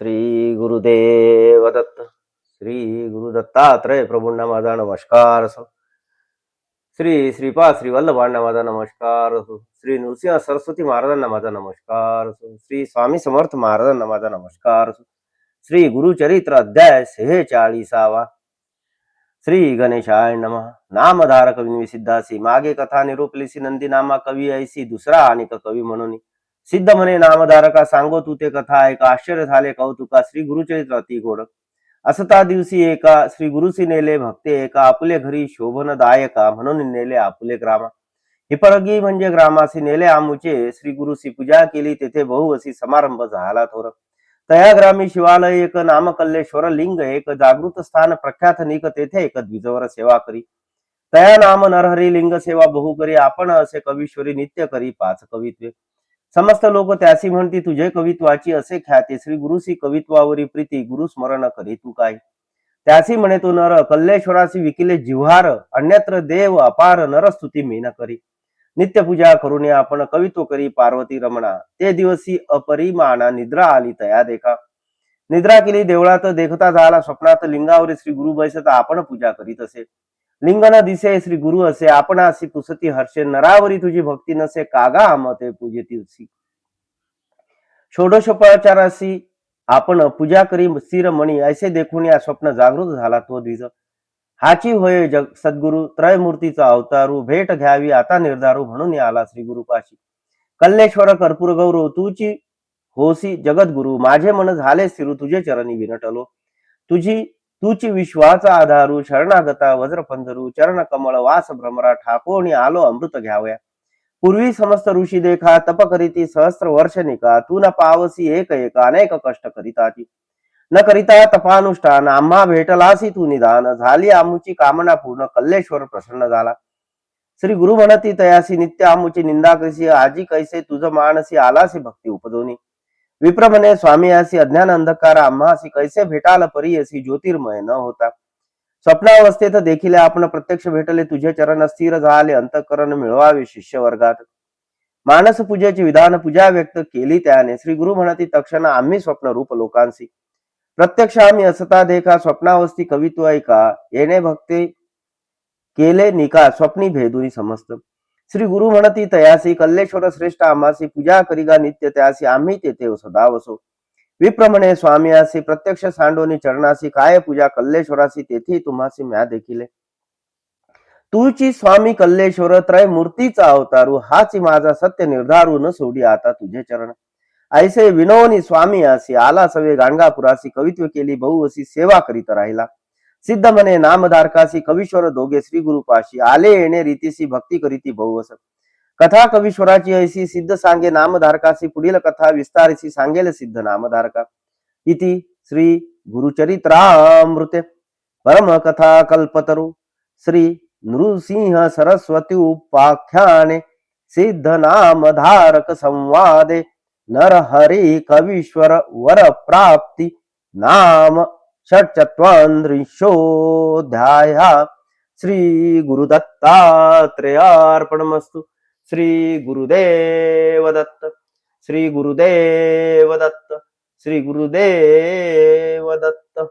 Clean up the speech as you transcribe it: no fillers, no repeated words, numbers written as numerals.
श्री गुरुदेव दत्त. श्री गुरु दत्तात्रय प्रभूंना माझा नमस्कार असो. श्री श्रीपाद श्री वल्लभांना माझा नमस्कार असो. श्री नृसिंह सरस्वती महाराजांना माझा नमस्कार असो. श्री स्वामी समर्थ महाराजांना माझा नमस्कार असो. श्री गुरुचरित्र अध्याय 46. श्री गणेशाय नमः. नामधारक विनिसिद्धासी मागे कथा निरूपलीसी नंदी नामा कवी ऐसी दुसरा आणि कवी म्हणून सिद्ध म्हणे नामधारका सांगो तू ते कथा ऐका आश्चर्य झाले कौतुका श्री गुरुचरित्र अति गोड. असता दिवशी एका श्री गुरुसी नेले भक्ते एका आपुले घरी शोभनदायका म्हणून नेले आपुले ग्रामा. हिपरगी म्हणजे ग्रामासी नेले आमुचे श्री गुरुसी पूजा केली तेथे बहुवसी समारंभ झाला थोर. तया ग्रामी शिवालय एक नाम कल्लेश्वर लिंग एक जागृत स्थान प्रख्यात निक तेथे एक द्विजवर सेवा करी. तया नाम नरहरी लिंग सेवा बहु करी आपण असे कवीश्वरी नित्य करी 5 कवित्वे. समस्त लोक त्यासी म्हणती तुझे कवित्वाची असे ख्याती श्री गुरुसी कवित्वावरी प्रीती गुरु स्मरण करी तू काय. त्यासी म्हणे तो नर कल्लेश्वरासी विकिले जिव्हार अन्यत्र देव अपार नरस्तुती मीन करी. नित्य पूजा करून आपण कवित्व करी पार्वती रमणा. ते दिवसी अपरिमाणा निद्रा आली तया देखा. निद्रा केली देवळात देखता झाला स्वप्नात लिंगावरी श्री गुरु बैसता आपण पूजा करीत असे. लिंग न दिसे श्री गुरु असे आपणासी पुसती हर्षे नरावरी तुझी भक्ती नसे कागा आमते पूजेती. षोडशोपचारासी आपण पूजा करी स्थिरमणी ऐसे देखून या स्वप्न जागृत झाला तो द्विज. हाची होय जग सद्गुरु त्रयमूर्तीचा अवतारू भेट घ्यावी आता निर्धारू म्हणून आला श्री गुरुपाशी. कल्लेश्वर कर्पूर गौरव तूची होसी जगद्गुरु माझे मन झाले स्थिरू तुझे चरणी विनटलो. तुची विश्वाचा आधारू शरणागता वज्रपंधरू चरण कमळ वास भ्रमरा ठाकोणी आलो अमृत घ्यावया. पूर्वी समस्त ऋषी देखा तप करीती सहस्त्र वर्ष निका तू न पावसी एक एक अनेक कष्ट करीताती. न करिता तपानुष्ठान आम्हा भेटलासी तू निदान झाली आमुची कामना पूर्ण कल्लेश्वर प्रसन्न झाला. श्री गुरु म्हणती तयासी नित्य आमुची निंदा कशी आजी कैसे तुझ मानसी आलासी भक्ती उपदोनी. विप्र म्हणे स्वामी असी अज्ञान अंधकार आम्हासी कैसे भेटाल परी असी ज्योतिर्मय न होता. स्वप्नावस्थेत देखील आपण प्रत्यक्ष भेटले तुझे चरण स्थिर झाले अंतःकरण मिळवावे शिष्य वर्गात. मानस पूजेची विधान पूजा व्यक्त केली त्याने श्री गुरु म्हणती तक्षण आम्ही स्वप्न रूप लोकांसी. प्रत्यक्ष आम्ही असता देखा स्वप्नावस्थी कवित्व ऐका येणे भक्ती केले निका स्वप्नी भेदुनी समस्त. श्री गुरु म्हणती तयासी कल्लेश्वर श्रेष्ठ आम्हासी पूजा करिगा नित्य त्यासी आम्ही तेथे सदा वसो. विप्र म्हणे स्वामी असे प्रत्यक्ष सांडोनी चरणासी काय पूजा कल्लेश्वरासी तेथे तुम्हासी म्या देखिले. तुची स्वामी कल्लेश्वर त्रय मूर्तीचा अवतारू हाची माझा सत्य निर्धारू न सोडी आता तुझे चरण. ऐसे विनोनी स्वामी असी आला सवे गाणगापुरासी कवित्व केली बहुवसी सेवा करीत राहिला. सिद्ध म्हणे नामधारकासी कवीश्वर दोघे श्री गुरुपाशी आले येणे रीतीसी भक्ती करीती बहुवस. कथा कवीश्वराची ऐसी सिद्ध सांगे नामधारकासी पुढील कथा विस्तारिसी सांगेल सिद्ध नामधारका. इति श्री गुरुचरित्रामृते परम कथा कल्पतरु श्री नृसिंह सरस्वती उपाख्याने सिद्ध नामधारक संवादे नरहरि कवीश्वर वर प्राप्ति नाम षट्चत्वारिंशोऽध्याय. श्री गुरुदत्तात्रेयार्पणमस्तु. श्री गुरुदेव दत्त. श्री गुरुदेव दत्त. श्री गुरुदेव दत्त.